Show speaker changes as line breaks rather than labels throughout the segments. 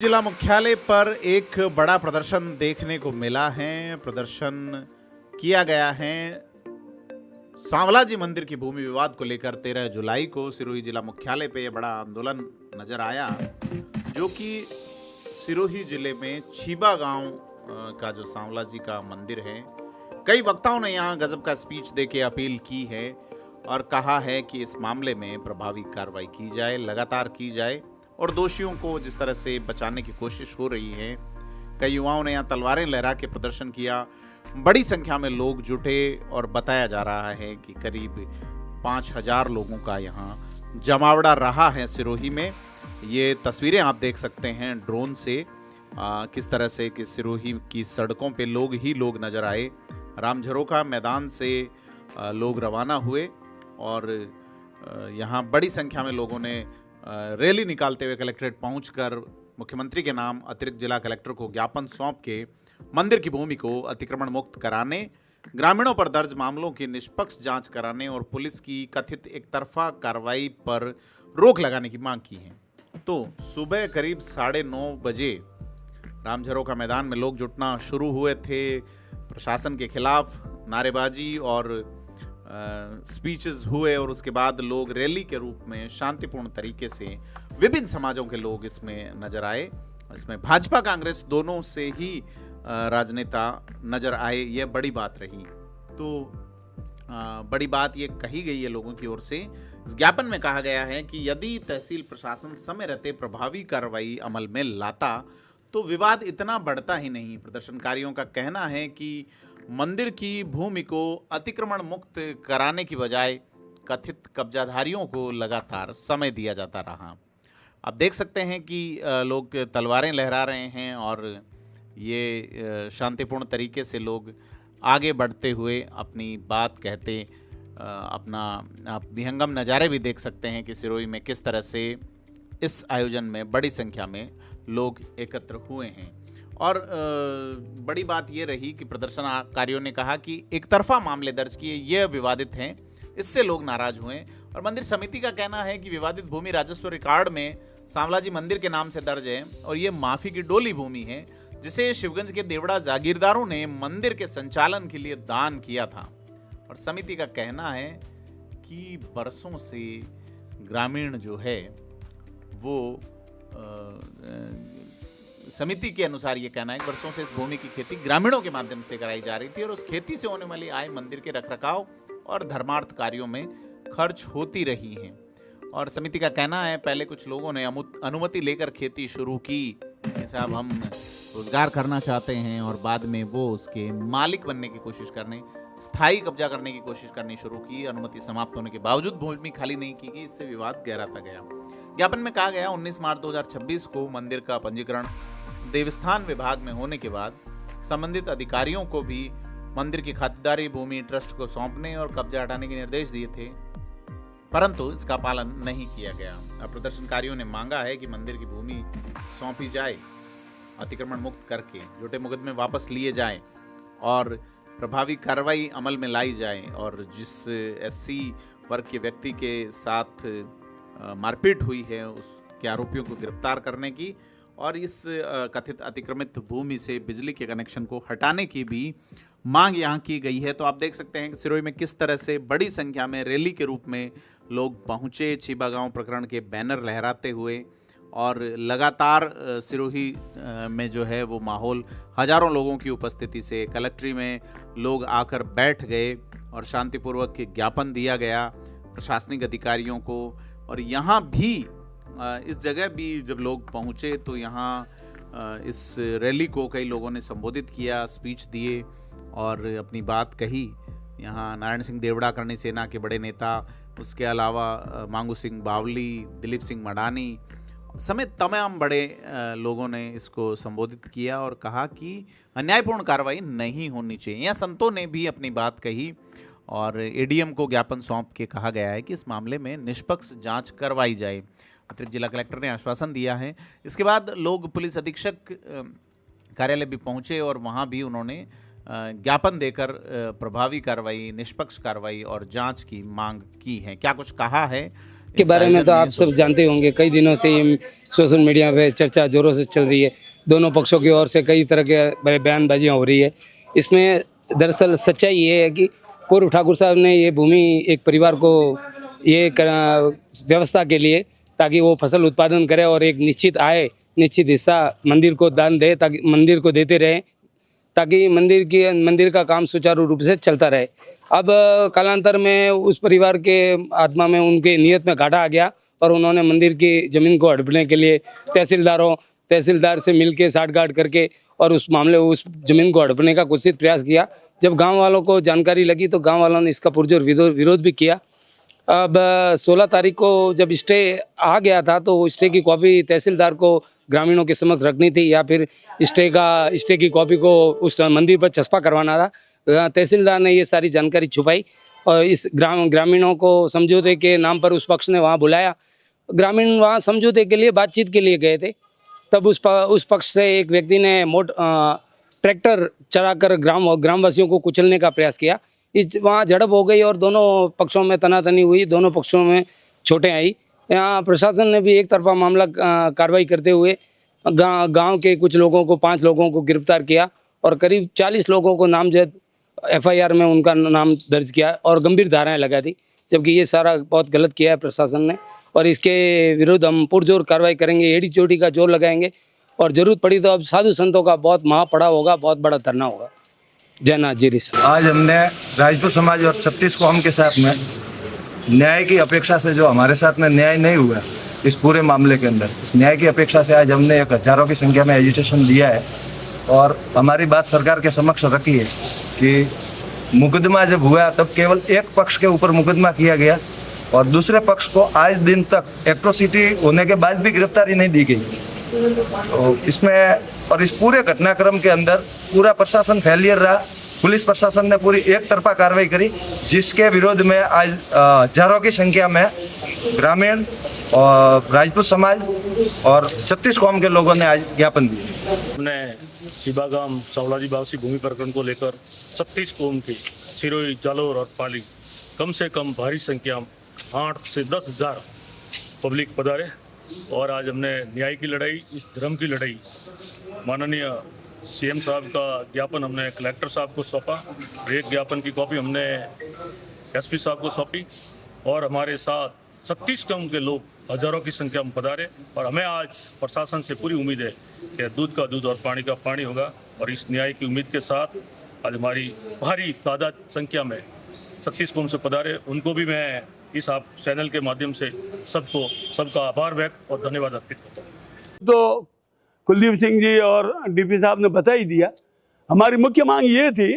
जिला मुख्यालय पर एक बड़ा प्रदर्शन देखने को मिला है। प्रदर्शन किया गया है सांवला जी मंदिर की भूमि विवाद को लेकर। 13 जुलाई को सिरोही जिला मुख्यालय पे ये बड़ा आंदोलन नजर आया, जो कि सिरोही जिले में छीबा गांव का जो सांवला जी का मंदिर है। कई वक्ताओं ने यहाँ गजब का स्पीच देके अपील की है और कहा है कि इस मामले में प्रभावी कार्रवाई की जाए, लगातार की जाए, और दोषियों को जिस तरह से बचाने की कोशिश हो रही है। कई युवाओं ने यहाँ तलवारें लहरा के प्रदर्शन किया। बड़ी संख्या में लोग जुटे और बताया जा रहा है कि करीब 5,000 लोगों का यहाँ जमावड़ा रहा है सिरोही में। ये तस्वीरें आप देख सकते हैं ड्रोन से, किस तरह से कि सिरोही की सड़कों पे लोग ही लोग नजर आए। रामझरोखा मैदान से लोग रवाना हुए और यहाँ बड़ी संख्या में लोगों ने रैली निकालते हुए कलेक्ट्रेट पहुंचकर मुख्यमंत्री के नाम अतिरिक्त जिला कलेक्टर को ज्ञापन सौंप के मंदिर की भूमि को अतिक्रमण मुक्त कराने, ग्रामीणों पर दर्ज मामलों की निष्पक्ष जांच कराने और पुलिस की कथित एकतरफा कार्रवाई पर रोक लगाने की मांग की है। तो सुबह करीब 9:30 बजे रामझरोखा मैदान में लोग जुटना शुरू हुए थे। प्रशासन के खिलाफ नारेबाजी और स्पीचेस हुए और उसके बाद लोग रैली के रूप में शांतिपूर्ण तरीके से विभिन्न समाजों के लोग इसमें नजर आए। इसमें भाजपा कांग्रेस दोनों से ही राजनेता नजर आए। यह बड़ी बात रही। तो बड़ी बात ये कही गई है लोगों की ओर से। इस ज्ञापन में कहा गया है कि यदि तहसील प्रशासन समय रहते प्रभावी कार्रवाई अमल में लाता तो विवाद इतना बढ़ता ही नहीं। प्रदर्शनकारियों का कहना है कि मंदिर की भूमि को अतिक्रमण मुक्त कराने की बजाय कथित कब्जाधारियों को लगातार समय दिया जाता रहा। आप देख सकते हैं कि लोग तलवारें लहरा रहे हैं और ये शांतिपूर्ण तरीके से लोग आगे बढ़ते हुए अपनी बात कहते अपना आप विहंगम नज़ारे भी देख सकते हैं कि सिरोही में किस तरह से इस आयोजन में बड़ी संख्या में लोग एकत्र हुए हैं। और बड़ी बात ये रही कि प्रदर्शनकारियों ने कहा कि एक तरफा मामले दर्ज किए, ये विवादित हैं, इससे लोग नाराज हुए। और मंदिर समिति का कहना है कि विवादित भूमि राजस्व रिकॉर्ड में सांवला जी मंदिर के नाम से दर्ज है और ये माफी की डोली भूमि है, जिसे शिवगंज के देवड़ा जागीरदारों ने मंदिर के संचालन के लिए दान किया था। और समिति का कहना है कि बरसों से ग्रामीण जो है वो समिति के अनुसार ये कहना है कि वर्षों से इस भूमि की खेती ग्रामीणों के माध्यम से कराई जा रही थी और उस खेती से होने वाली आय मंदिर के रखरखाव और धर्मार्थ कार्यों में खर्च होती रही है। और समिति का कहना है पहले कुछ लोगों ने अनुमति लेकर खेती शुरू की, साहब हम रोजगार करना चाहते हैं, और बाद में वो उसके मालिक बनने की कोशिश करने, स्थायी कब्जा करने की कोशिश करनी शुरू की। अनुमति समाप्त होने के बावजूद भूमि खाली नहीं की गई, इससे विवाद गहराता गया। ज्ञापन में कहा गया 19 मार्च 2026 को मंदिर का पंजीकरण देवस्थान विभाग में होने के बाद संबंधित अधिकारियों को भी मंदिर की खातिरदारी भूमि ट्रस्ट को सौंपने और कब्जा हटाने के निर्देश दिए थे, परंतु इसका पालन नहीं किया गया। अब प्रदर्शनकारियों ने मांगा है कि मंदिर की भूमि सौंपी जाए, अतिक्रमण मुक्त करके झूठे मुकदमे वापस लिए जाएं और प्रभावी कार्रवाई अमल में लाई जाए, और जिस SC वर्ग के व्यक्ति के साथ मारपीट हुई है उसके आरोपियों को गिरफ्तार करने की, और इस कथित अतिक्रमित भूमि से बिजली के कनेक्शन को हटाने की भी मांग यहाँ की गई है। तो आप देख सकते हैं कि सिरोही में किस तरह से बड़ी संख्या में रैली के रूप में लोग पहुँचे, छीबा गांव प्रकरण के बैनर लहराते हुए, और लगातार सिरोही में जो है वो माहौल हजारों लोगों की उपस्थिति से कलेक्ट्री में लोग आकर बैठ गए और शांतिपूर्वक ज्ञापन दिया गया प्रशासनिक अधिकारियों को। और यहाँ भी इस जगह भी जब लोग पहुँचे तो यहाँ इस रैली को कई लोगों ने संबोधित किया, स्पीच दिए और अपनी बात कही। यहाँ नारायण सिंह देवड़ा करणी सेना के बड़े नेता, उसके अलावा मांगू सिंह बावली, दिलीप सिंह मडानी समेत तमाम बड़े लोगों ने इसको संबोधित किया और कहा कि अन्यायपूर्ण कार्रवाई नहीं होनी चाहिए। यहाँ संतों ने भी अपनी बात कही और ADM को ज्ञापन सौंप के कहा गया है कि इस मामले में निष्पक्ष जांच करवाई जाए। अतिरिक्त जिला कलेक्टर ने आश्वासन दिया है। इसके बाद लोग पुलिस अधीक्षक कार्यालय भी पहुंचे और वहां भी उन्होंने ज्ञापन देकर प्रभावी कार्रवाई, निष्पक्ष कार्रवाई और जांच की मांग की है। क्या कुछ कहा है
के
इस
बारे में
आयोजन
तो
में
आप सब जानते होंगे, कई दिनों से ये सोशल मीडिया पे चर्चा जोरों से चल रही है। दोनों पक्षों की ओर से कई तरह के बयानबाजियाँ हो रही है। इसमें दरअसल सच्चाई ये है कि पूर्व ठाकुर साहब ने ये भूमि एक परिवार को व्यवस्था के लिए, ताकि वो फसल उत्पादन करे और एक निश्चित आय, निश्चित हिस्सा मंदिर को दान दे, ताकि मंदिर को देते रहे, ताकि मंदिर का काम सुचारू रूप से चलता रहे। अब कालांतर में उस परिवार के आत्मा में, उनके नियत में घाटा आ गया और उन्होंने मंदिर की ज़मीन को हड़पने के लिए तहसीलदार से मिलके साठगांठ करके और उस ज़मीन को हड़पने का कुत्सित प्रयास किया। जब गांव वालों को जानकारी लगी तो गांव वालों ने इसका पुरजोर विरोध भी किया। अब 16 तारीख को जब स्टे आ गया था तो स्टे की कॉपी तहसीलदार को ग्रामीणों के समक्ष रखनी थी, या फिर स्टे की कॉपी को उस मंदिर पर चस्पा करवाना था। तहसीलदार ने ये सारी जानकारी छुपाई और इस ग्रामीणों को समझौते के नाम पर उस पक्ष ने वहाँ बुलाया। ग्रामीण वहाँ समझौते के लिए, बातचीत के लिए गए थे। तब उस पक्ष से एक व्यक्ति ने ट्रैक्टर चलाकर ग्रामवासियों को कुचलने का प्रयास किया। वहाँ झड़प हो गई और दोनों पक्षों में तनातनी हुई, दोनों पक्षों में चोटें आई। यहाँ प्रशासन ने भी एक तरफा मामला कार्रवाई करते हुए गांव के कुछ लोगों को, 5 लोगों को गिरफ्तार किया और करीब 40 लोगों को नामजद FIR में उनका नाम दर्ज किया और गंभीर धाराएं लगा दी। जबकि ये सारा बहुत गलत किया है प्रशासन ने, और इसके विरुद्ध हम पुरजोर कार्रवाई करेंगे, एड़ी चोटी का जोर लगाएंगे और जरूरत पड़ी तो अब साधु संतों का बहुत महापड़ाव होगा, बहुत बड़ा धरना होगा। जय नाथ जी।
आज हमने राजपूत समाज और 36 कौम के साथ में न्याय की अपेक्षा से, जो हमारे साथ में न्याय नहीं हुआ इस पूरे मामले के अंदर, इस न्याय की अपेक्षा से आज हमने एक हज़ारों की संख्या में एजिटेशन दिया है और हमारी बात सरकार के समक्ष रखी है कि मुकदमा जब हुआ तब केवल एक पक्ष के ऊपर मुकदमा किया गया और दूसरे पक्ष को आज दिन तक एट्रोसिटी होने के बाद भी गिरफ्तारी नहीं दी गई। तो इसमें और इस पूरे घटनाक्रम के अंदर पूरा प्रशासन फेलियर रहा। पुलिस प्रशासन ने पूरी एक तरफा कार्रवाई करी, जिसके विरोध में आज हजारों की संख्या में ग्रामीण और राजपूत समाज और 36 कौम के लोगों ने आज ज्ञापन दिए।
हमने शिबागाम सावलाजी बावसी भूमि प्रकरण को लेकर 36 कौम के सिरोही, जालोर और पाली कम से कम भारी संख्या 8 से 10 हज़ार पब्लिक पधारे और आज हमने न्याय की लड़ाई, इस धर्म की लड़ाई, माननीय CM साहब का ज्ञापन हमने कलेक्टर साहब को सौंपा, एक ज्ञापन की कॉपी हमने SP साहब को सौंपी और हमारे साथ 36 कौम के लोग हज़ारों की संख्या में पधारे और हमें आज प्रशासन से पूरी उम्मीद है कि दूध का दूध और पानी का पानी होगा। और इस न्याय की उम्मीद के साथ आज हमारी भारी तादाद संख्या में 36 कौम से पधारे, उनको भी मैं इस आप चैनल के माध्यम से सबका आभार व्यक्त और धन्यवाद अर्पित करता हूँ।
तो कुलदीप सिंह जी और DP साहब ने बता ही दिया। हमारी मुख्य मांग ये थी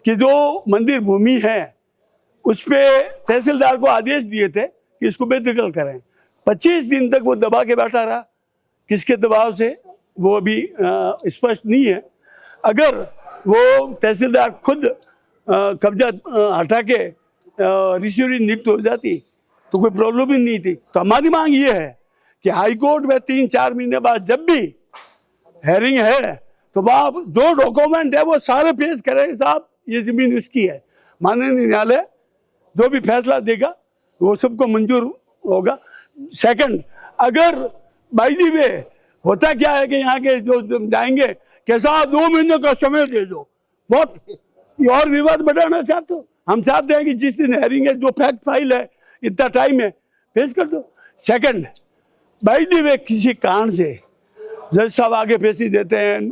कि जो मंदिर भूमि है उस पे तहसीलदार को आदेश दिए थे कि इसको बेदखल करें। 25 दिन तक वो दबा के बैठा रहा। किसके दबाव से वो अभी स्पष्ट नहीं है। अगर वो तहसीलदार खुद कब्जा हटा के रिश्वरी नियुक्त हो जाती तो कोई प्रॉब्लम ही नहीं थी। तो हमारी मांग ये है कि हाई कोर्ट में 3-4 महीने बाद जब भी हेयरिंग है तो वहाँ जो डॉक्यूमेंट है वो सारे पेश करें, साहब ये जमीन उसकी है। माननीय न्यायालय जो भी फैसला देगा वो सबको मंजूर होगा। सेकंड, अगर बाई दी वे होता क्या है कि यहाँ के जो जाएंगे कि साहब 2 महीने का समय दे दो, बहुत और विवाद बढ़ाना चाहते हो। हम चाहते हैं कि जिस दिन हेयरिंग है, जो फैक्ट फाइल है, इतना टाइम है, पेश कर दो। सेकंड, बाई दी वे किसी कारण से जज साहब आगे फैसले देते हैं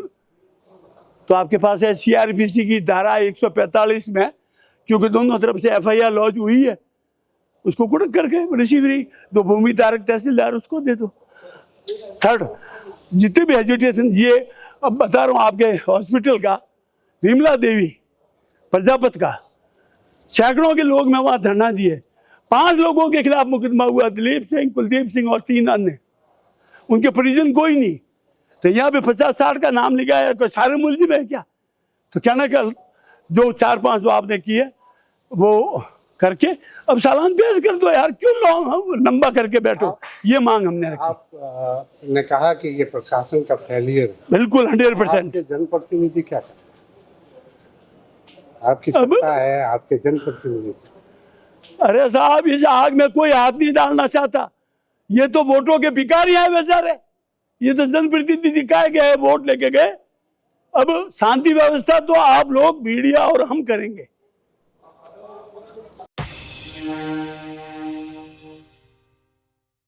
तो आपके पास है CRPC की धारा 145 में, क्योंकि दोनों तरफ से FIR लॉन्च हुई है, उसको कुड़क करके रिसीवरी जो भूमि धारक तहसीलदार उसको दे दो। थर्ड, जितने भी एजुटेशन, ये अब बता रहा हूँ आपके हॉस्पिटल का, विमला देवी प्रजापत का, सैकड़ों के लोग मैं वहाँ धरना दिए। 5 लोगों के खिलाफ मुकदमा हुआ, दिलीप सिंह, कुलदीप सिंह और 3 अन्य, उनके परिजन कोई नहीं। तो यहाँ पे 50-60 का नाम लिखा है, कोई सारे मुलजिम है क्या? तो क्या ना कल जो 4-5 जो आपने किए वो करके अब चालान पेश कर दो यार, क्यों लंबा करके बैठो। ये मांग हमने रखी।
आप ने कहा कि ये प्रशासन का फेलियर,
बिल्कुल 100%।
आपके जनप्रतिनिधि क्या करते? आपकी सत्ता है, आपके जनप्रतिनिधि
अरे साहब, इस आग में कोई हाथ नहीं डालना चाहता। ये तो वोटों के भिखारी हैं बेचारे। ये तो जनप्रतिनिधि दिखाए गए, वोट लेके गए। अब शांति व्यवस्था तो आप लोग, मीडिया और हम करेंगे।